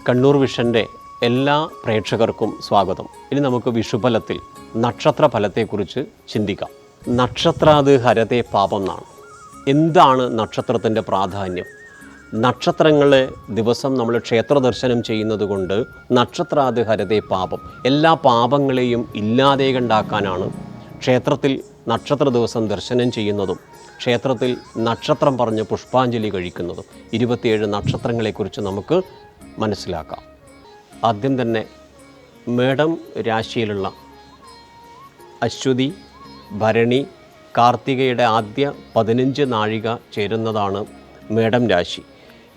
കണ്ണൂർ വിഷൻ്റെ എല്ലാ പ്രേക്ഷകർക്കും സ്വാഗതം. ഇനി നമുക്ക് വിഷുഫലത്തിൽ നക്ഷത്രഫലത്തെക്കുറിച്ച് ചിന്തിക്കാം. നക്ഷത്രാത് ഹരതേ പാപം എന്നാണ്. എന്താണ് നക്ഷത്രത്തിൻ്റെ പ്രാധാന്യം? നക്ഷത്രങ്ങളെ ദിവസം നമ്മൾ ക്ഷേത്ര ദർശനം ചെയ്യുന്നത് കൊണ്ട് നക്ഷത്രാത് ഹരതേ പാപം, എല്ലാ പാപങ്ങളെയും ഇല്ലാതെ കണ്ടാക്കാനാണ് ക്ഷേത്രത്തിൽ നക്ഷത്ര ദിവസം ദർശനം ചെയ്യുന്നതും ക്ഷേത്രത്തിൽ നക്ഷത്രം പറഞ്ഞ് പുഷ്പാഞ്ജലി കഴിക്കുന്നതും. 27 നക്ഷത്രങ്ങളെക്കുറിച്ച് നമുക്ക് മനസ്സിലാക്കാം. ആദ്യം തന്നെ മേടം രാശിയിലുള്ള അശ്വതി, ഭരണി, കാർത്തികയുടെ ആദ്യ 15 നാഴിക ചേരുന്നതാണ് മേടം രാശി.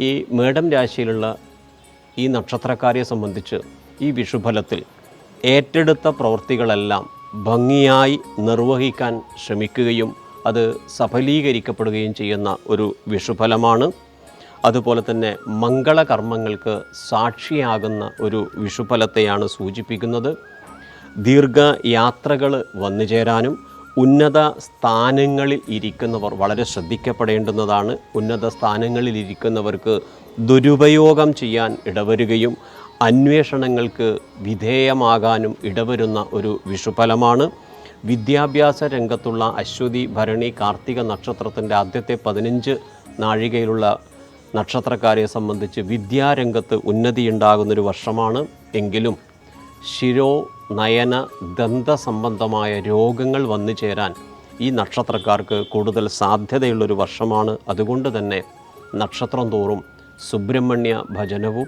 ഈ മേടം രാശിയിലുള്ള ഈ നക്ഷത്രക്കാരെ സംബന്ധിച്ച് ഈ വിഷുഫലത്തിൽ ഏറ്റെടുത്ത പ്രവൃത്തികളെല്ലാം ഭംഗിയായി നിർവഹിക്കാൻ ശ്രമിക്കുകയും അത് സഫലീകരിക്കപ്പെടുകയും ചെയ്യുന്ന ഒരു വിഷുഫലമാണ്. അതുപോലെ തന്നെ മംഗളകർമ്മങ്ങൾക്ക് സാക്ഷിയാകുന്ന ഒരു വിഷുഫലത്തെയാണ് സൂചിപ്പിക്കുന്നത്. ദീർഘയാത്രകൾ വന്നു ചേരാനും ഉന്നത സ്ഥാനങ്ങളിൽ ഇരിക്കുന്നവർ വളരെ ശ്രദ്ധിക്കപ്പെടേണ്ടുന്നതാണ്. ഉന്നത സ്ഥാനങ്ങളിൽ ഇരിക്കുന്നവർക്ക് ദുരുപയോഗം ചെയ്യാൻ ഇടവരുകയും അന്വേഷണങ്ങൾക്ക് വിധേയമാകാനും ഇടവരുന്ന ഒരു വിഷുഫലമാണ്. വിദ്യാഭ്യാസ രംഗത്തുള്ള അശ്വതി, ഭരണി, കാർത്തിക നക്ഷത്രത്തിൻ്റെ ആദ്യത്തെ 15 നാഴികയിലുള്ള നക്ഷത്രക്കാരെ സംബന്ധിച്ച് വിദ്യാരംഗത്ത് ഉന്നതിയുണ്ടാകുന്നൊരു വർഷമാണ്. എങ്കിലും ശിരോ, നയന, ദന്ത സംബന്ധമായ രോഗങ്ങൾ വന്നു ചേരാൻ ഈ നക്ഷത്രക്കാർക്ക് കൂടുതൽ സാധ്യതയുള്ളൊരു വർഷമാണ്. അതുകൊണ്ട് തന്നെ നക്ഷത്രം തോറും സുബ്രഹ്മണ്യ ഭജനവും,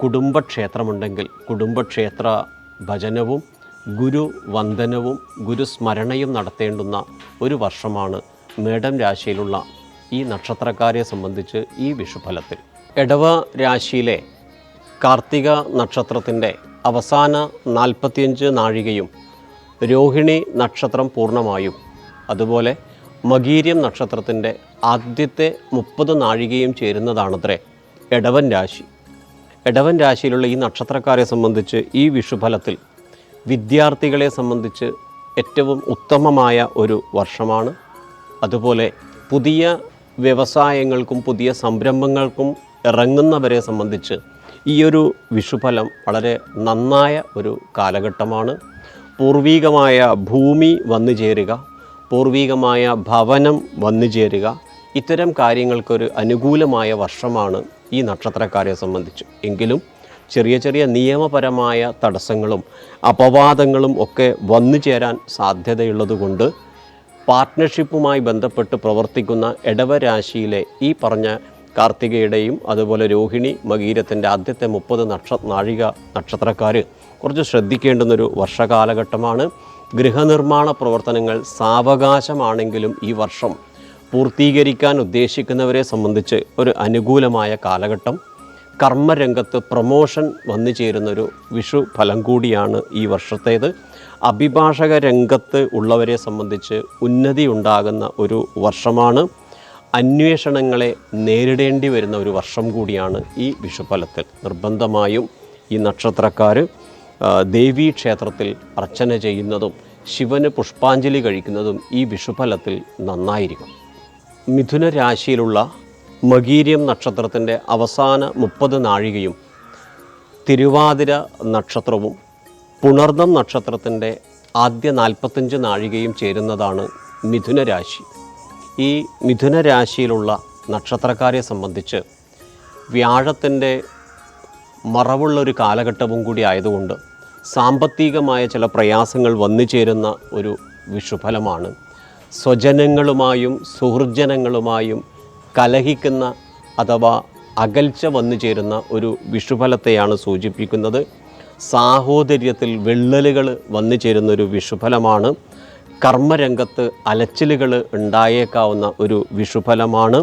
കുടുംബക്ഷേത്രമുണ്ടെങ്കിൽ കുടുംബക്ഷേത്ര ഭജനവും, ഗുരുവന്ദനവും ഗുരുസ്മരണയും നടത്തേണ്ടുന്ന ഒരു വർഷമാണ് മേടം രാശിയിലുള്ള ഈ നക്ഷത്രക്കാരെ സംബന്ധിച്ച് ഈ വിഷുഫലത്തിൽ. ഇടവ രാശിയിലെ കാർത്തിക നക്ഷത്രത്തിൻ്റെ അവസാന 45 നാഴികയും രോഹിണി നക്ഷത്രം പൂർണ്ണമായും, അതുപോലെ മകീര്യം നക്ഷത്രത്തിൻ്റെ ആദ്യത്തെ 30 നാഴികയും ചേരുന്നതാണത്രേ ഇടവൻ രാശി. ഇടവൻ രാശിയിലുള്ള ഈ നക്ഷത്രക്കാരെ സംബന്ധിച്ച് ഈ വിഷുഫലത്തിൽ വിദ്യാർത്ഥികളെ സംബന്ധിച്ച് ഏറ്റവും ഉത്തമമായ ഒരു വർഷമാണ്. അതുപോലെ പുതിയ വ്യവസായങ്ങൾക്കും പുതിയ സംരംഭങ്ങൾക്കും ഇറങ്ങുന്നവരെ സംബന്ധിച്ച് ഈ ഒരു വിഷുഫലം വളരെ നന്നായ ഒരു കാലഘട്ടമാണ്. പൂർവികമായ ഭൂമി വന്നു ചേരുക, പൂർവികമായ ഭവനം വന്നു ചേരുക, ഇത്തരം കാര്യങ്ങൾക്കൊരു അനുകൂലമായ വർഷമാണ് ഈ നക്ഷത്രക്കാരെ സംബന്ധിച്ച്. എങ്കിലും ചെറിയ ചെറിയ നിയമപരമായ തടസ്സങ്ങളും അപവാദങ്ങളും ഒക്കെ വന്നു ചേരാൻ സാധ്യതയുള്ളതുകൊണ്ട് പാർട്ട്ണർഷിപ്പുമായി ബന്ധപ്പെട്ട് പ്രവർത്തിക്കുന്ന ഇടവ രാശിയിലെ ഈ പറഞ്ഞ കാർത്തികയുടെയും അതുപോലെ രോഹിണി, മകീരത്തിൻ്റെ ആദ്യത്തെ 30 നാഴിക നക്ഷത്രക്കാർ കുറച്ച് ശ്രദ്ധിക്കേണ്ടുന്നൊരു വർഷകാലഘട്ടമാണ്. ഗൃഹനിർമ്മാണ പ്രവർത്തനങ്ങൾ സാവകാശമാണെങ്കിലും ഈ വർഷം പൂർത്തീകരിക്കാൻ ഉദ്ദേശിക്കുന്നവരെ സംബന്ധിച്ച് ഒരു അനുകൂലമായ കാലഘട്ടം. കർമ്മരംഗത്ത് പ്രമോഷൻ വന്നു ചേരുന്നൊരു വിഷു ഫലം കൂടിയാണ് ഈ വർഷത്തേത്. അഭിഭാഷക രംഗത്ത് ഉള്ളവരെ സംബന്ധിച്ച് ഉന്നതി ഉണ്ടാകുന്ന ഒരു വർഷമാണ്. അന്വേഷണങ്ങളെ നേരിടേണ്ടി വരുന്ന ഒരു വർഷം കൂടിയാണ് ഈ വിഷുഫലത്തിൽ. നിർബന്ധമായും ഈ നക്ഷത്രക്കാർ ദേവീക്ഷേത്രത്തിൽ അർച്ചന ചെയ്യുന്നതും ശിവന് പുഷ്പാഞ്ജലി കഴിക്കുന്നതും ഈ വിഷുഫലത്തിൽ നന്നായിരിക്കും. മിഥുന രാശിയിലുള്ള മകീര്യം നക്ഷത്രത്തിൻ്റെ അവസാന 30 നാഴികയും തിരുവാതിര നക്ഷത്രവും പുണർദം നക്ഷത്രത്തിൻ്റെ ആദ്യ 45 നാഴികയും ചേരുന്നതാണ് മിഥുന രാശി. ഈ മിഥുന രാശിയിലുള്ള നക്ഷത്രക്കാരെ സംബന്ധിച്ച് വ്യാഴത്തിൻ്റെ മറവുള്ളൊരു കാലഘട്ടവും കൂടി ആയതുകൊണ്ട് സാമ്പത്തികമായ ചില പ്രയാസങ്ങൾ വന്നു ചേരുന്ന ഒരു വിഷുഫലമാണ്. സ്വജനങ്ങളുമായും സുഹൃജനങ്ങളുമായും കലഹിക്കുന്ന അഥവാ അകൽച്ച വന്നു ചേരുന്ന ഒരു വിഷുഫലത്തെയാണ് സൂചിപ്പിക്കുന്നത്. സാഹോദര്യത്തിൽ വിള്ളലുകൾ വന്നു ചേരുന്നൊരു വിഷുഫലമാണ്. കർമ്മരംഗത്ത് അലച്ചിലുകൾ ഉണ്ടായേക്കാവുന്ന ഒരു വിഷുഫലമാണ്.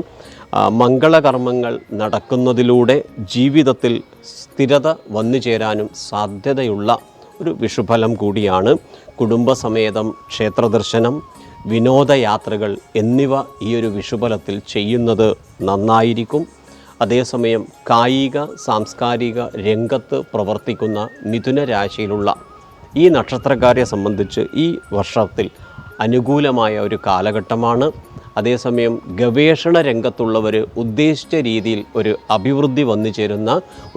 മംഗളകർമ്മങ്ങൾ നടക്കുന്നതിലൂടെ ജീവിതത്തിൽ സ്ഥിരത വന്നു ചേരാനും സാധ്യതയുള്ള ഒരു വിഷുഫലം കൂടിയാണ്. കുടുംബസമേതം ക്ഷേത്രദർശനം, വിനോദയാത്രകൾ എന്നിവ ഈ ഒരു വിഷുഫലത്തിൽ ചെയ്യുന്നത് നന്നായിരിക്കും. അതേസമയം കായിക സാംസ്കാരിക രംഗത്ത് പ്രവർത്തിക്കുന്ന മിഥുന രാശിയിലുള്ള ഈ നക്ഷത്രക്കാരെ സംബന്ധിച്ച് ഈ വർഷത്തിൽ അനുകൂലമായ ഒരു കാലഘട്ടമാണ്. അതേസമയം ഗവേഷണ രംഗത്തുള്ളവർ ഉദ്ദേശിച്ച രീതിയിൽ ഒരു അഭിവൃദ്ധി വന്നു ചേരുന്ന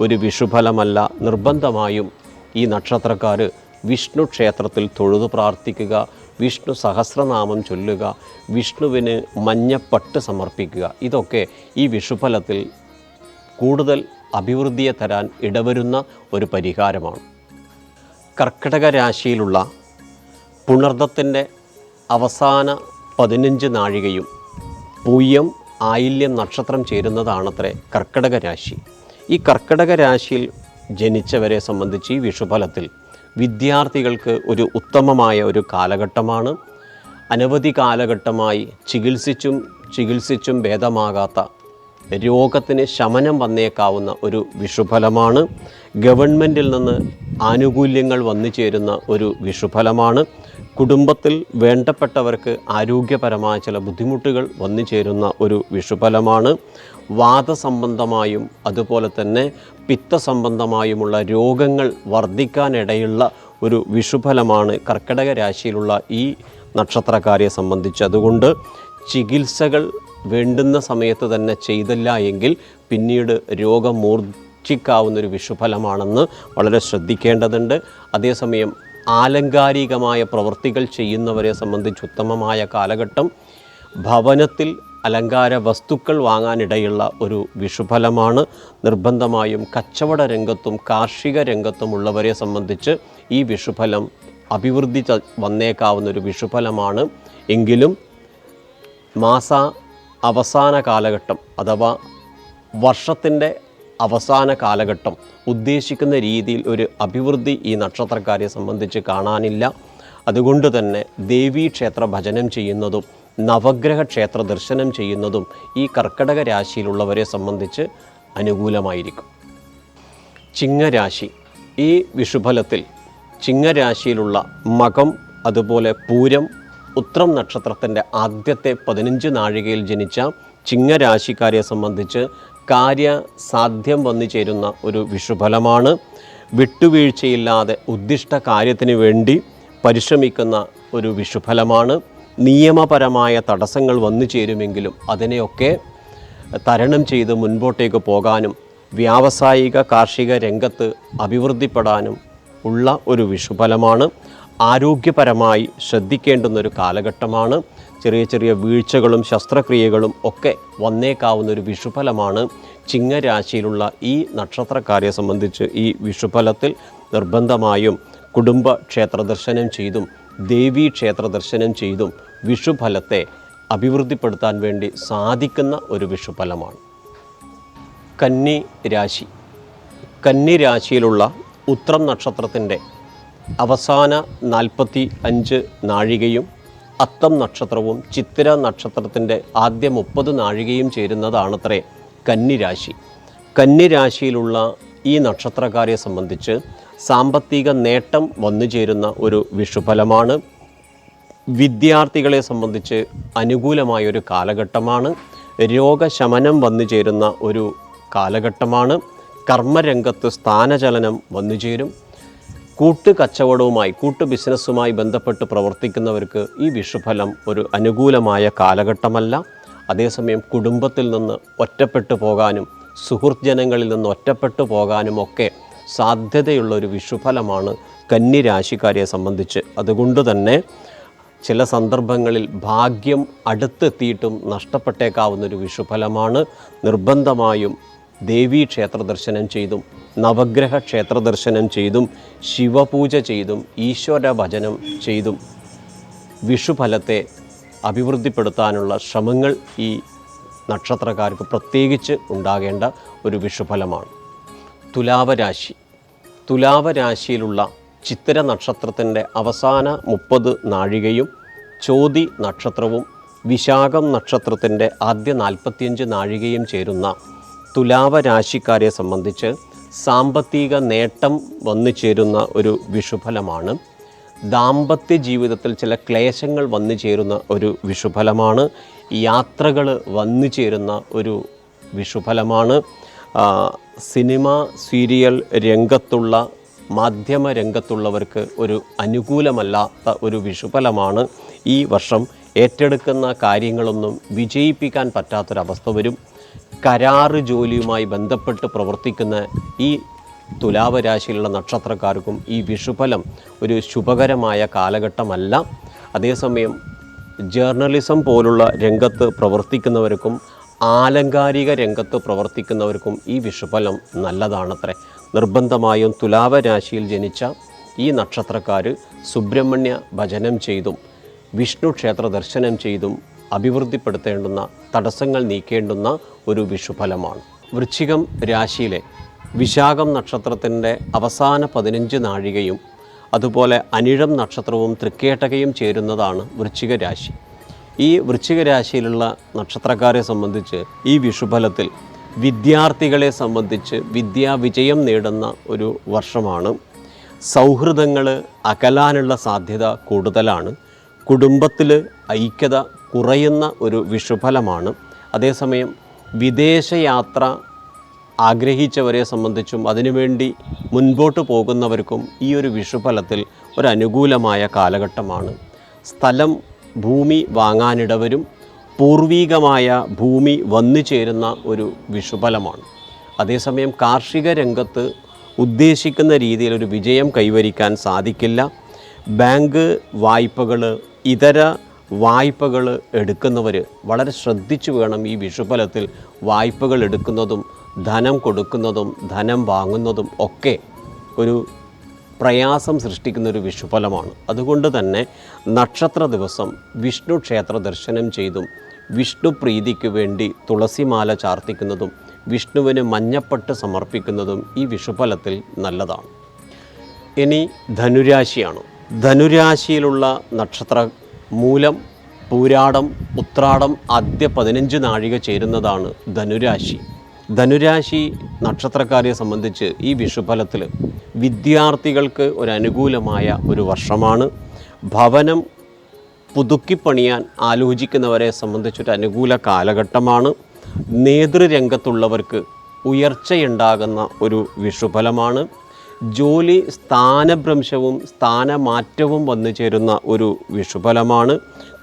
ഒരു വിഷുഫലമല്ല. നിർബന്ധമായും ഈ നക്ഷത്രക്കാർ വിഷ്ണു ക്ഷേത്രത്തിൽ തൊഴുതു പ്രാർത്ഥിക്കുക, വിഷ്ണു സഹസ്രനാമം ചൊല്ലുക, വിഷ്ണുവിന് മഞ്ഞപ്പട്ട് സമർപ്പിക്കുക. ഇതൊക്കെ ഈ വിഷുഫലത്തിൽ കൂടുതൽ അഭിവൃദ്ധിയെ തരാൻ ഇടവരുന്ന ഒരു പരിഹാരമാണ്. കർക്കിടക രാശിയിലുള്ള പുണർദത്തിൻ്റെ അവസാന 15 നാഴികയും പൂയം ആയില്യം നക്ഷത്രം ചേരുന്നതാണത്രേ കർക്കിടക രാശി. ഈ കർക്കിടക രാശിയിൽ ജനിച്ചവരെ സംബന്ധിച്ച് ഈ വിഷുഫലത്തിൽ വിദ്യാർത്ഥികൾക്ക് ഒരു ഉത്തമമായ ഒരു കാലഘട്ടമാണ്. അനവധി കാലഘട്ടമായി ചികിത്സിച്ചും ഭേദമാകാത്ത രോഗത്തിന് ശമനം വന്നേക്കാവുന്ന ഒരു വിഷുഫലമാണ്. ഗവൺമെൻറ്റിൽ നിന്ന് ആനുകൂല്യങ്ങൾ വന്നു ചേരുന്ന ഒരു വിഷുഫലമാണ്. കുടുംബത്തിൽ വേണ്ടപ്പെട്ടവർക്ക് ആരോഗ്യപരമായ ചില ബുദ്ധിമുട്ടുകൾ വന്നു ചേരുന്ന ഒരു വിഷുഫലമാണ്. വാദസംബന്ധമായും അതുപോലെ തന്നെ പിത്തസംബന്ധമായുമുള്ള രോഗങ്ങൾ വർദ്ധിക്കാനിടയുള്ള ഒരു വിഷുഫലമാണ് കർക്കിടക രാശിയിലുള്ള ഈ നക്ഷത്രക്കാരെ സംബന്ധിച്ച്. അതുകൊണ്ട് ചികിത്സകൾ വേണ്ടുന്ന സമയത്ത് തന്നെ ചെയ്തില്ല എങ്കിൽ പിന്നീട് രോഗം മൂർച്ഛിക്കാവുന്നൊരു വിഷുഫലമാണെന്ന് വളരെ ശ്രദ്ധിക്കേണ്ടതുണ്ട്. അതേസമയം ആലങ്കാരികമായ പ്രവൃത്തികൾ ചെയ്യുന്നവരെ സംബന്ധിച്ച് ഉത്തമമായ കാലഘട്ടം. ഭവനത്തിൽ അലങ്കാര വസ്തുക്കൾ വാങ്ങാനിടയുള്ള ഒരു വിഷുഫലമാണ്. നിർബന്ധമായും കച്ചവട രംഗത്തും കാർഷിക രംഗത്തുമുള്ളവരെ സംബന്ധിച്ച് ഈ വിഷുഫലം അഭിവൃദ്ധി വന്നേക്കാവുന്നൊരു വിഷുഫലമാണ്. എങ്കിലും അവസാന കാലഘട്ടം അഥവാ വർഷത്തിൻ്റെ അവസാന കാലഘട്ടം ഉദ്ദേശിക്കുന്ന രീതിയിൽ ഒരു അഭിവൃദ്ധി ഈ നക്ഷത്രക്കാരെ സംബന്ധിച്ച് കാണാനില്ല. അതുകൊണ്ട് തന്നെ ദേവീക്ഷേത്ര ഭജനം ചെയ്യുന്നതും നവഗ്രഹ ക്ഷേത്ര ദർശനം ചെയ്യുന്നതും ഈ കർക്കിടക രാശിയിലുള്ളവരെ സംബന്ധിച്ച് അനുകൂലമായിരിക്കും. ചിങ്ങരാശി. ഈ വിഷുഫലത്തിൽ ചിങ്ങരാശിയിലുള്ള മകം അതുപോലെ പൂരം ഉത്രം നക്ഷത്രത്തിൻ്റെ ആദ്യത്തെ 15 നാഴികയിൽ ജനിച്ച ചിങ്ങരാശിക്കാരെ സംബന്ധിച്ച് കാര്യസാധ്യം വന്നു ചേരുന്ന ഒരു വിഷുഫലമാണ്. വിട്ടുവീഴ്ചയില്ലാതെ ഉദ്ദിഷ്ട കാര്യത്തിന് വേണ്ടി പരിശ്രമിക്കുന്ന ഒരു വിഷുഫലമാണ്. നിയമപരമായ തടസ്സങ്ങൾ വന്നു ചേരുമെങ്കിലും അതിനെയൊക്കെ തരണം ചെയ്ത് മുൻപോട്ടേക്ക് പോകാനും വ്യാവസായിക കാർഷിക രംഗത്ത് അഭിവൃദ്ധിപ്പെടാനും ഉള്ള ഒരു വിഷുഫലമാണ്. ആരോഗ്യപരമായി ശ്രദ്ധിക്കേണ്ടുന്നൊരു കാലഘട്ടമാണ്. ചെറിയ വീഴ്ചകളും ശസ്ത്രക്രിയകളും ഒക്കെ വന്നേക്കാവുന്നൊരു വിഷുഫലമാണ്. ചിങ്ങരാശിയിലുള്ള ഈ നക്ഷത്രക്കാരെ സംബന്ധിച്ച് ഈ വിഷുഫലത്തിൽ നിർബന്ധമായും കുടുംബ ക്ഷേത്ര ദർശനം ചെയ്തും ദേവീ ക്ഷേത്ര ദർശനം ചെയ്തും വിഷുഫലത്തെ അഭിവൃദ്ധിപ്പെടുത്താൻ വേണ്ടി സാധിക്കുന്ന ഒരു വിഷുഫലമാണ്. കന്നി രാശി. കന്നി രാശിയിലുള്ള ഉത്രം നക്ഷത്രത്തിൻ്റെ അവസാന 45 നാഴികയും അത്തം നക്ഷത്രവും ചിത്തിര നക്ഷത്രത്തിൻ്റെ ആദ്യ 30 നാഴികയും ചേരുന്നതാണത്രേ കന്നിരാശി. കന്നിരാശിയിലുള്ള ഈ നക്ഷത്രക്കാരെ സംബന്ധിച്ച് സാമ്പത്തിക നേട്ടം വന്നു ചേരുന്ന ഒരു വിഷുഫലമാണ്. വിദ്യാർത്ഥികളെ സംബന്ധിച്ച് അനുകൂലമായൊരു കാലഘട്ടമാണ്. രോഗശമനം വന്നു ചേരുന്ന ഒരു കാലഘട്ടമാണ്. കർമ്മരംഗത്ത് സ്ഥാനചലനം വന്നു ചേരും. കൂട്ട് ബിസിനസ്സുമായി ബന്ധപ്പെട്ട് പ്രവർത്തിക്കുന്നവർക്ക് ഈ വിഷുഫലം ഒരു അനുകൂലമായ കാലഘട്ടമല്ല. അതേസമയം കുടുംബത്തിൽ നിന്ന് ഒറ്റപ്പെട്ടു പോകാനും സുഹൃത്ത് നിന്ന് ഒറ്റപ്പെട്ടു പോകാനുമൊക്കെ സാധ്യതയുള്ളൊരു വിഷുഫലമാണ് കന്നിരാശിക്കാരെ സംബന്ധിച്ച്. അതുകൊണ്ട് തന്നെ ചില സന്ദർഭങ്ങളിൽ ഭാഗ്യം അടുത്തെത്തിയിട്ടും നഷ്ടപ്പെട്ടേക്കാവുന്നൊരു വിഷുഫലമാണ്. നിർബന്ധമായും ദേവീ ക്ഷേത്ര ദർശനം ചെയ്തും നവഗ്രഹ ക്ഷേത്ര ദർശനം ചെയ്തും ശിവപൂജ ചെയ്തും ഈശ്വര ഭജനം ചെയ്തും വിഷുഫലത്തെ അഭിവൃദ്ധിപ്പെടുത്താനുള്ള ശ്രമങ്ങൾ ഈ നക്ഷത്രക്കാർക്ക് പ്രത്യേകിച്ച് ഉണ്ടാകേണ്ട ഒരു വിഷുഫലമാണ്. തുലാവരാശി. തുലാവരാശിയിലുള്ള ചിത്തിര നക്ഷത്രത്തിൻ്റെ അവസാന 30 നാഴികയും ചോതി നക്ഷത്രവും വിശാഖം നക്ഷത്രത്തിൻ്റെ ആദ്യ 45 നാഴികയും ചേരുന്ന തുലാവരാശിക്കാരെ സംബന്ധിച്ച് സാമ്പത്തിക നേട്ടം വന്നു ചേരുന്ന ഒരു വിഷുഫലമാണ്. ദാമ്പത്യ ജീവിതത്തിൽ ചില ക്ലേശങ്ങൾ വന്നു ചേരുന്ന ഒരു വിഷുഫലമാണ്. യാത്രകൾ വന്നു ചേരുന്ന ഒരു വിഷുഫലമാണ്. സിനിമ സീരിയൽ രംഗത്തുള്ള മാധ്യമ രംഗത്തുള്ളവർക്ക് ഒരു അനുകൂലമല്ലാത്ത ഒരു വിഷുഫലമാണ് ഈ വർഷം ഏറ്റെടുക്കുന്ന കാര്യങ്ങളൊന്നും വിജയിപ്പിക്കാൻ പറ്റാത്തൊരവസ്ഥ വരും. കരാറ് ജോലിയുമായി ബന്ധപ്പെട്ട് പ്രവർത്തിക്കുന്ന ഈ തുലാവ് രാശിയിലുള്ള നക്ഷത്രക്കാർക്കും ഈ വിഷുഫലം ഒരു ശുഭകരമായ കാലഘട്ടമല്ല. അതേസമയം ജേർണലിസം പോലുള്ള രംഗത്ത് പ്രവർത്തിക്കുന്നവർക്കും ആലങ്കാരിക രംഗത്ത് പ്രവർത്തിക്കുന്നവർക്കും ഈ വിഷുഫലം നല്ലതാണത്രേ. നിർബന്ധമായും തുലാവ് രാശിയിൽ ജനിച്ച ഈ നക്ഷത്രക്കാർ സുബ്രഹ്മണ്യ ഭജനം ചെയ്തും വിഷ്ണു ക്ഷേത്ര ദർശനം ചെയ്തും അഭിവൃദ്ധിപ്പെടുത്തേണ്ടുന്ന, തടസ്സങ്ങൾ നീക്കേണ്ടുന്ന ഒരു വിഷുഫലമാണ്. വൃശ്ചികം രാശിയിലെ വിശാഖം നക്ഷത്രത്തിൻ്റെ അവസാന 15 നാഴികയും അതുപോലെ അനിഴം നക്ഷത്രവും തൃക്കേട്ടകയും ചേരുന്നതാണ് വൃശ്ചിക രാശി. ഈ വൃശ്ചിക രാശിയിലുള്ള നക്ഷത്രക്കാരെ സംബന്ധിച്ച് ഈ വിഷുഫലത്തിൽ വിദ്യാർത്ഥികളെ സംബന്ധിച്ച് വിദ്യാവിജയം നേടുന്ന ഒരു വർഷമാണ്. സൗഹൃദങ്ങൾ അകലാനുള്ള സാധ്യത കൂടുതലാണ്. കുടുംബത്തിൽ ഐക്യത കുറയുന്ന ഒരു വിഷുഫലമാണ്. അതേസമയം വിദേശയാത്ര ആഗ്രഹിച്ചവരെ സംബന്ധിച്ചും അതിനുവേണ്ടി മുൻപോട്ട് പോകുന്നവർക്കും ഈ ഒരു വിഷുഫലത്തിൽ ഒരു അനുകൂലമായ കാലഘട്ടമാണ്. സ്ഥലം, ഭൂമി വാങ്ങാനിടവരും പൂർവീകമായ ഭൂമി വന്നു ചേരുന്ന ഒരു വിഷുഫലമാണ്. അതേസമയം കാർഷിക രംഗത്ത് ഉദ്ദേശിക്കുന്ന രീതിയിൽ ഒരു വിജയം കൈവരിക്കാൻ സാധിക്കില്ല. ബാങ്ക് വായ്പകൾ, ഇതര വായ്പകൾ എടുക്കുന്നവർ വളരെ ശ്രദ്ധിച്ചു വേണം ഈ വിഷുഫലത്തിൽ വായ്പകൾ എടുക്കുന്നതും ധനം കൊടുക്കുന്നതും ധനം വാങ്ങുന്നതും ഒക്കെ ഒരു പ്രയാസം സൃഷ്ടിക്കുന്നൊരു വിഷുഫലമാണ്. അതുകൊണ്ട് തന്നെ നക്ഷത്ര ദിവസം വിഷ്ണു ക്ഷേത്ര ദർശനം ചെയ്തും വിഷ്ണു പ്രീതിക്ക് വേണ്ടി തുളസിമാല ചാർത്തിക്കുന്നതും വിഷ്ണുവിന് മഞ്ഞപ്പട്ട് സമർപ്പിക്കുന്നതും ഈ വിഷുഫലത്തിൽ നല്ലതാണ്. ഇനി ധനുരാശിയാണ്. ധനുരാശിയിലുള്ള നക്ഷത്ര മൂലം, പൂരാടം, ഉത്രാടം ആദ്യ 15 നാഴിക ചേരുന്നതാണ് ധനുരാശി. ധനുരാശി നക്ഷത്രക്കാരെ സംബന്ധിച്ച് ഈ വിഷുഫലത്തിൽ വിദ്യാർത്ഥികൾക്ക് ഒരു അനുകൂലമായ ഒരു വർഷമാണ്. ഭവനം പുതുക്കിപ്പണിയാൻ ആലോചിക്കുന്നവരെ സംബന്ധിച്ചൊരു അനുകൂല കാലഘട്ടമാണ്. നേതൃരംഗത്തുള്ളവർക്ക് ഉയർച്ചയുണ്ടാകുന്ന ഒരു വിഷുഫലമാണ്. ജോലി സ്ഥാനഭ്രംശവും സ്ഥാനമാറ്റവും വന്നു ചേരുന്ന ഒരു വിഷുഫലമാണ്.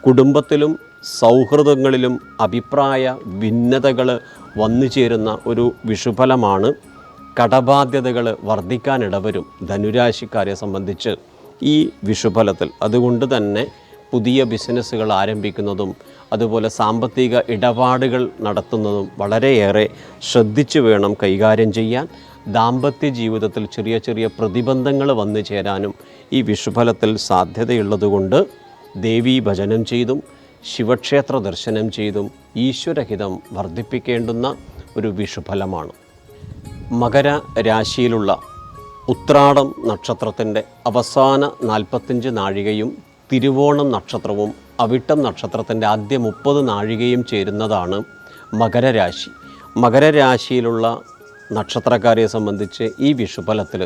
കുടുംബത്തിലും സൗഹൃദങ്ങളിലും അഭിപ്രായ ഭിന്നതകൾ വന്നു ചേരുന്ന ഒരു വിഷുഫലമാണ്. കടബാധ്യതകൾ വർദ്ധിക്കാനിടവരും ധനുരാശിക്കാരെ സംബന്ധിച്ച് ഈ വിഷുഫലത്തിൽ. അതുകൊണ്ട് തന്നെ പുതിയ ബിസിനസ്സുകൾ ആരംഭിക്കുന്നതും അതുപോലെ സാമ്പത്തിക ഇടപാടുകൾ നടത്തുന്നതും വളരെയേറെ ശ്രദ്ധിച്ചു വേണം കൈകാര്യം ചെയ്യാൻ. ദാമ്പത്യ ജീവിതത്തിൽ ചെറിയ ചെറിയ പ്രതിബന്ധങ്ങൾ വന്നു ചേരാനും ഈ വിഷുഫലത്തിൽ സാധ്യതയുള്ളതുകൊണ്ട് ദേവീ ഭജനം ചെയ്തും ശിവക്ഷേത്ര ദർശനം ചെയ്തും ഈശ്വരഹിതം വർദ്ധിപ്പിക്കേണ്ടുന്ന ഒരു വിഷുഫലമാണ്. മകര രാശിയിലുള്ള ഉത്രാടം നക്ഷത്രത്തിൻ്റെ അവസാന 45 നാഴികയും തിരുവോണം നക്ഷത്രവും അവിട്ടം നക്ഷത്രത്തിൻ്റെ ആദ്യ 30 നാഴികയും ചേരുന്നതാണ് മകരരാശി. മകരരാശിയിലുള്ള നക്ഷത്രക്കാരെ സംബന്ധിച്ച് ഈ വിഷുഫലത്തിൽ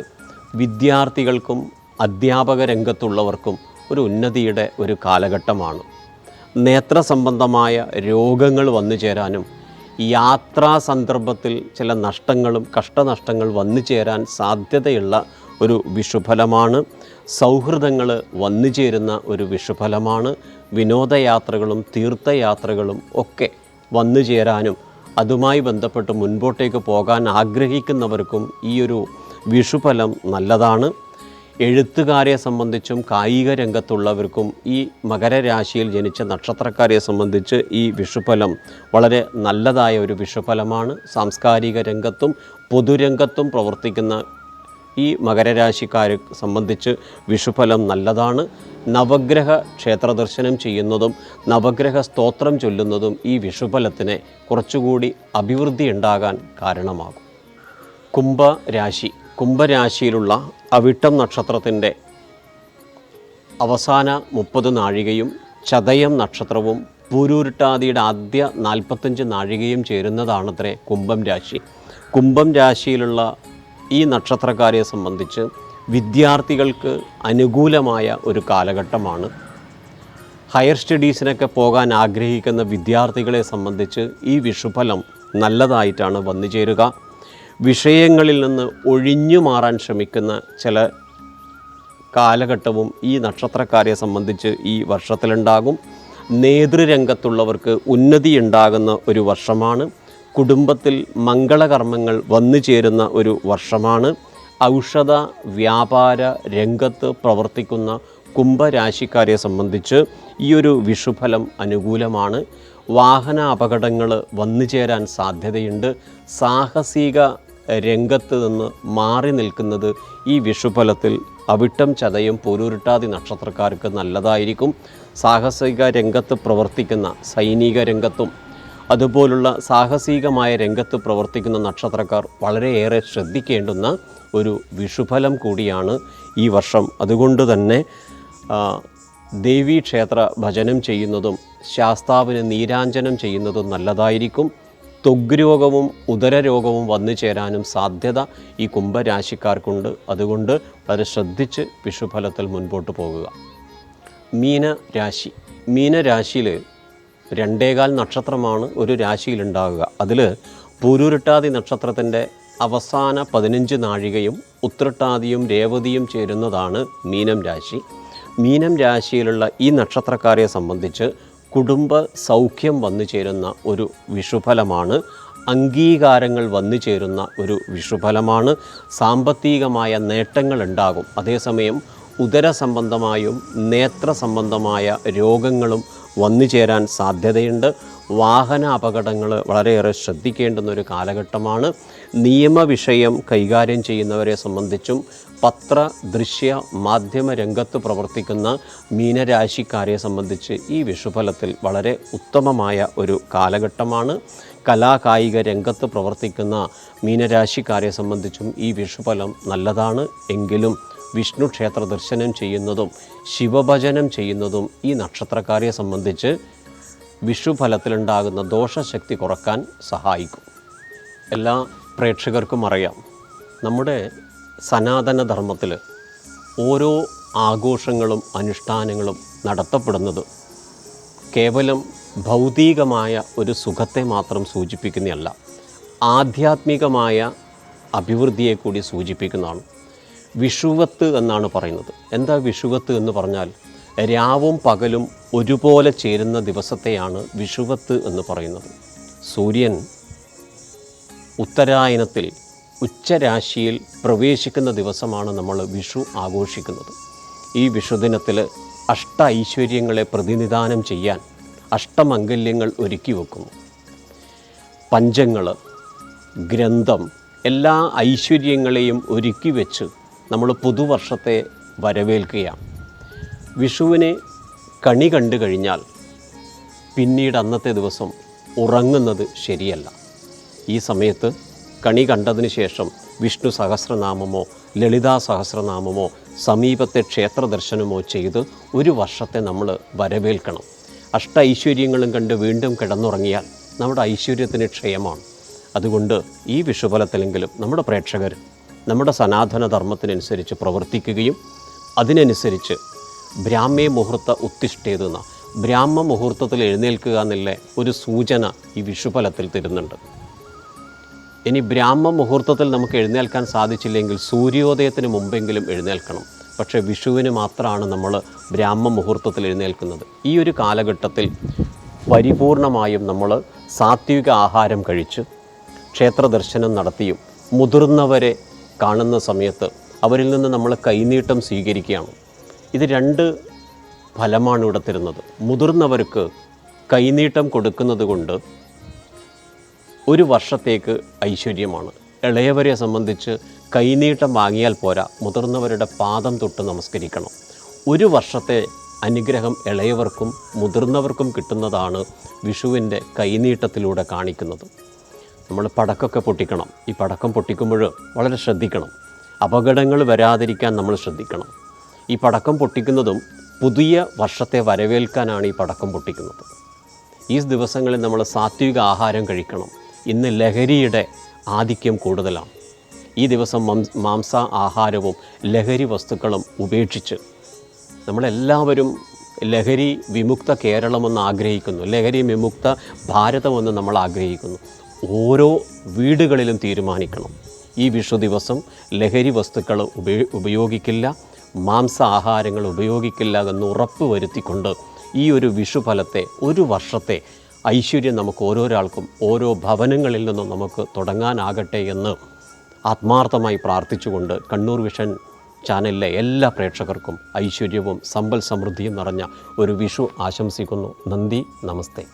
വിദ്യാർത്ഥികൾക്കും അധ്യാപക രംഗത്തുള്ളവർക്കും ഒരു ഉന്നതിയുടെ ഒരു കാലഘട്ടമാണ്. നേത്ര സംബന്ധമായ രോഗങ്ങൾ വന്നു ചേരാനും യാത്രാ സന്ദർഭത്തിൽ ചില നഷ്ടങ്ങളും കഷ്ടനഷ്ടങ്ങൾ വന്നു ചേരാൻ സാധ്യതയുള്ള ഒരു വിഷുഫലമാണ്. സൗഹൃദങ്ങൾ വന്നു ചേരുന്ന ഒരു വിഷുഫലമാണ്. വിനോദയാത്രകളും തീർത്ഥയാത്രകളും ഒക്കെ വന്നു ചേരാനും അതുമായി ബന്ധപ്പെട്ട് മുൻപോട്ടേക്ക് പോകാൻ ആഗ്രഹിക്കുന്നവർക്കും ഈ ഒരു വിഷുഫലം നല്ലതാണ്. എഴുത്തുകാരെ സംബന്ധിച്ചും കായിക രംഗത്തുള്ളവർക്കും ഈ മകരരാശിയിൽ ജനിച്ച നക്ഷത്രക്കാരെ സംബന്ധിച്ച് ഈ വിഷുഫലം വളരെ നല്ലതായ ഒരു വിഷുഫലമാണ്. സാംസ്കാരിക രംഗത്തും പൊതുരംഗത്തും പ്രവർത്തിക്കുന്ന ഈ മകരരാശിക്കാരെ സംബന്ധിച്ച് വിഷുഫലം നല്ലതാണ്. നവഗ്രഹ ക്ഷേത്ര ദർശനം ചെയ്യുന്നതും നവഗ്രഹ സ്തോത്രം ചൊല്ലുന്നതും ഈ വിഷുഫലത്തിന് കുറച്ചുകൂടി അഭിവൃദ്ധി ഉണ്ടാകാൻ കാരണമാകും. കുംഭരാശി. കുംഭരാശിയിലുള്ള അവിട്ടം നക്ഷത്രത്തിൻ്റെ അവസാന 30 നാഴികയും ചതയം നക്ഷത്രവും പൂരൂരുട്ടാതിയുടെ ആദ്യ 45 നാഴികയും ചേരുന്നതാണത്രേ കുംഭം രാശി. കുംഭം രാശിയിലുള്ള ഈ നക്ഷത്രക്കാരെ സംബന്ധിച്ച് വിദ്യാർത്ഥികൾക്ക് അനുകൂലമായ ഒരു കാലഘട്ടമാണ്. ഹയർ സ്റ്റഡീസിനൊക്കെ പോകാൻ ആഗ്രഹിക്കുന്ന വിദ്യാർത്ഥികളെ സംബന്ധിച്ച് ഈ വിഷുഫലം നല്ലതായിട്ടാണ് വന്നു ചേരുക. വിഷയങ്ങളിൽ നിന്ന് ഒഴിഞ്ഞു മാറാൻ ശ്രമിക്കുന്ന ചില കാലഘട്ടവും ഈ നക്ഷത്രക്കാരെ സംബന്ധിച്ച് ഈ വർഷത്തിലുണ്ടാകും. നേതൃരംഗത്തുള്ളവർക്ക് ഉന്നതിയുണ്ടാകുന്ന ഒരു വർഷമാണ്. കുടുംബത്തിൽ മംഗളകർമ്മങ്ങൾ വന്നു ചേരുന്ന ഒരു വർഷമാണ്. ഔഷധ വ്യാപാര രംഗത്ത് പ്രവർത്തിക്കുന്ന കുംഭരാശിക്കാരെ സംബന്ധിച്ച് ഈ ഒരു വിഷുഫലം അനുകൂലമാണ്. വാഹന അപകടങ്ങൾ വന്നു ചേരാൻ സാധ്യതയുണ്ട്. സാഹസിക രംഗത്ത് നിന്ന് മാറി നിൽക്കുന്നത് ഈ വിഷുഫലത്തിൽ അവിട്ടം ചതയം പൂരുരുട്ടാതി നക്ഷത്രക്കാർക്ക് നല്ലതായിരിക്കും. സാഹസിക രംഗത്ത് പ്രവർത്തിക്കുന്ന സൈനിക രംഗത്തും അതുപോലുള്ള സാഹസികമായ രംഗത്ത് പ്രവർത്തിക്കുന്ന നക്ഷത്രക്കാർ വളരെയേറെ ശ്രദ്ധിക്കേണ്ടുന്ന ഒരു വിഷുഫലം കൂടിയാണ് ഈ വർഷം. അതുകൊണ്ട് തന്നെ ദേവീക്ഷേത്ര ഭജനം ചെയ്യുന്നതും ശാസ്താവിന് നീരാഞ്ജനം ചെയ്യുന്നതും നല്ലതായിരിക്കും. ത്വഗ് രോഗവും ഉദരരോഗവും വന്നു ചേരാനും സാധ്യത ഈ കുംഭരാശിക്കാർക്കുണ്ട്. അതുകൊണ്ട് വളരെ ശ്രദ്ധിച്ച് വിഷുഫലത്തിൽ മുൻപോട്ട് പോകുക. മീനരാശി. മീനരാശിയിൽ 2.25 നക്ഷത്രമാണ് ഒരു രാശിയിലുണ്ടാകുക. അതിൽ പൂരുരുട്ടാതി നക്ഷത്രത്തിൻ്റെ അവസാന 15 നാഴികയും ഉത്രട്ടാതിയും രേവതിയും ചേരുന്നതാണ് മീനം രാശി. മീനം രാശിയിലുള്ള ഈ നക്ഷത്രക്കാരെ സംബന്ധിച്ച് കുടുംബ സൗഖ്യം വന്നു ചേരുന്ന ഒരു വിഷുഫലമാണ്. അംഗീകാരങ്ങൾ വന്നു ചേരുന്ന ഒരു വിഷുഫലമാണ്. സാമ്പത്തികമായ നേട്ടങ്ങൾ ഉണ്ടാകും. അതേസമയം ഉദര സംബന്ധമായും നേത്ര സംബന്ധമായ രോഗങ്ങളും വന്നു ചേരാൻ സാധ്യതയുണ്ട്. വാഹന അപകടങ്ങൾ വളരെയേറെ ശ്രദ്ധിക്കേണ്ടുന്ന ഒരു കാലഘട്ടമാണ്. നിയമവിഷയം കൈകാര്യം ചെയ്യുന്നവരെ സംബന്ധിച്ചും പത്ര ദൃശ്യ മാധ്യമ രംഗത്ത് പ്രവർത്തിക്കുന്ന മീനരാശിക്കാരെ സംബന്ധിച്ച് ഈ വിഷുഫലത്തിൽ വളരെ ഉത്തമമായ ഒരു കാലഘട്ടമാണ്. കലാകായിക രംഗത്ത് പ്രവർത്തിക്കുന്ന മീനരാശിക്കാരെ സംബന്ധിച്ചും ഈ വിഷുഫലം നല്ലതാണ്. എങ്കിലും വിഷ്ണു ക്ഷേത്ര ദർശനം ചെയ്യുന്നതും ശിവഭജനം ചെയ്യുന്നതും ഈ നക്ഷത്രക്കാരെ സംബന്ധിച്ച് വിഷുഫലത്തിലുണ്ടാകുന്ന ദോഷശക്തി കുറക്കാൻ സഹായിക്കും. എല്ലാ പ്രേക്ഷകർക്കും അറിയാം, നമ്മുടെ സനാതനധർമ്മത്തിൽ ഓരോ ആഘോഷങ്ങളും അനുഷ്ഠാനങ്ങളും നടത്തപ്പെടുന്നത് കേവലം ഭൗതികമായ ഒരു സുഖത്തെ മാത്രം സൂചിപ്പിക്കുന്നതല്ല, ആധ്യാത്മികമായ അഭിവൃദ്ധിയെ കൂടി സൂചിപ്പിക്കുന്നതാണ്. വിഷുവത്ത് എന്നാണ് പറയുന്നത്. എന്താ വിഷുവത്ത് എന്ന് പറഞ്ഞാൽ രാവും പകലും ഒരുപോലെ ചേരുന്ന ദിവസത്തെയാണ് വിഷുവത്ത് എന്ന് പറയുന്നത്. സൂര്യൻ ഉത്തരായനത്തിൽ ഉച്ചരാശിയിൽ പ്രവേശിക്കുന്ന ദിവസമാണ് നമ്മൾ വിഷു ആഘോഷിക്കുന്നത്. ഈ വിഷുദിനത്തിൽ ഐശ്വര്യങ്ങളെ പ്രതിനിധാനം ചെയ്യാൻ അഷ്ടമംഗല്യങ്ങൾ ഒരുക്കി വെക്കുന്നു. പഞ്ചങ്ങൾ, ഗ്രന്ഥം, എല്ലാ ഐശ്വര്യങ്ങളെയും ഒരുക്കി വെച്ച് നമ്മൾ പുതുവർഷത്തെ വരവേൽക്കുകയാണ്. വിഷുവിനെ കണി കണ്ടു കഴിഞ്ഞാൽ പിന്നീട് അന്നത്തെ ദിവസം ഉറങ്ങുന്നത് ശരിയല്ല. ഈ സമയത്ത് കണി കണ്ടതിന് ശേഷം വിഷ്ണു സഹസ്രനാമമോ ലളിതാ സഹസ്രനാമമോ സമീപത്തെ ക്ഷേത്ര ദർശനമോ ചെയ്ത് ഒരു വർഷത്തെ നമ്മൾ വരവേൽക്കണം. ഐശ്വര്യങ്ങളും കണ്ട് വീണ്ടും കിടന്നുറങ്ങിയാൽ നമ്മുടെ ഐശ്വര്യത്തിന് ക്ഷയമാണ്. അതുകൊണ്ട് ഈ വിഷുഫലത്തിലെങ്കിലും നമ്മുടെ പ്രേക്ഷകർ നമ്മുടെ സനാതന ധർമ്മത്തിനനുസരിച്ച് പ്രവർത്തിക്കുകയും അതിനനുസരിച്ച് ബ്രാഹ്മേ മുഹൂർത്ത ഉത്തിഷ്ഠേതെന്ന ബ്രാഹ്മ മുഹൂർത്തത്തിൽ എഴുന്നേൽക്കുക എന്നുള്ള ഒരു സൂചന ഈ വിഷുഫലത്തിൽ തരുന്നുണ്ട്. ഇനി ബ്രാഹ്മ മുഹൂർത്തത്തിൽ നമുക്ക് എഴുന്നേൽക്കാൻ സാധിച്ചില്ലെങ്കിൽ സൂര്യോദയത്തിന് മുമ്പെങ്കിലും എഴുന്നേൽക്കണം. പക്ഷേ വിഷുവിന് മാത്രമാണ് നമ്മൾ ബ്രാഹ്മ മുഹൂർത്തത്തിൽ എഴുന്നേൽക്കുന്നത്. ഈ ഒരു കാലഘട്ടത്തിൽ പരിപൂർണമായും നമ്മൾ സാത്വിക ആഹാരം കഴിച്ച് ക്ഷേത്ര ദർശനം നടത്തിയും മുതിർന്നവരെ കാണുന്ന സമയത്ത് അവരിൽ നിന്ന് നമ്മൾ കൈനീട്ടം സ്വീകരിക്കുകയാണ്. ഇത് 2 ഫലമാണ് ഇവിടെ തരുന്നത്. മുതിർന്നവർക്ക് കൈനീട്ടം കൊടുക്കുന്നത് കൊണ്ട് ഒരു വർഷത്തേക്ക് ഐശ്വര്യമാണ്. ഇളയവരെ സംബന്ധിച്ച് കൈനീട്ടം വാങ്ങിയാൽ പോരാ, മുതിർന്നവരുടെ പാദം തൊട്ട് നമസ്കരിക്കണം. ഒരു വർഷത്തെ അനുഗ്രഹം ഇളയവർക്കും മുതിർന്നവർക്കും കിട്ടുന്നതാണ് വിഷുവിൻ്റെ കൈനീട്ടത്തിലൂടെ കാണിക്കുന്നത്. നമ്മൾ പടക്കമൊക്കെ പൊട്ടിക്കണം. ഈ പടക്കം പൊട്ടിക്കുമ്പോൾ വളരെ ശ്രദ്ധിക്കണം. അപകടങ്ങൾ വരാതിരിക്കാൻ നമ്മൾ ശ്രദ്ധിക്കണം. ഈ പടക്കം പൊട്ടിക്കുന്നതും പുതിയ വർഷത്തെ വരവേൽക്കാനാണ് ഈ പടക്കം പൊട്ടിക്കുന്നത്. ഈ ദിവസങ്ങളിൽ നമ്മൾ സാത്വിക ആഹാരം കഴിക്കണം. ഇന്ന് ലഹരിയുടെ ആധിക്യം കൂടുതലാണ്. ഈ ദിവസം മാംസ ആഹാരവും ലഹരി വസ്തുക്കളും ഉപേക്ഷിച്ച് നമ്മളെല്ലാവരും ലഹരി വിമുക്ത കേരളമെന്ന് ആഗ്രഹിക്കുന്നു, ലഹരി വിമുക്ത ഭാരതമെന്ന് നമ്മൾ ആഗ്രഹിക്കുന്നു. ഓരോ വീടുകളിലും തീരുമാനിക്കണം, ഈ വിഷു ദിവസം ലഹരി വസ്തുക്കൾ ഉപയോഗിക്കില്ല, മാംസ ആഹാരങ്ങൾ ഉപയോഗിക്കില്ല എന്ന് ഉറപ്പ് വരുത്തിക്കൊണ്ട് ഈ ഒരു വിഷുഫലത്തെ, ഒരു വർഷത്തെ ഐശ്വര്യം നമുക്ക് ഓരോരാൾക്കും ഓരോ ഭവനങ്ങളിൽ നിന്നും നമുക്ക് തുടങ്ങാനാകട്ടെ എന്ന് ആത്മാർത്ഥമായി പ്രാർത്ഥിച്ചുകൊണ്ട് കണ്ണൂർ വിഷൻ ചാനലിലെ എല്ലാ പ്രേക്ഷകർക്കും ഐശ്വര്യവും സമ്പൽ സമൃദ്ധിയും നിറഞ്ഞ ഒരു വിഷു ആശംസിക്കുന്നു. നന്ദി, നമസ്തേ.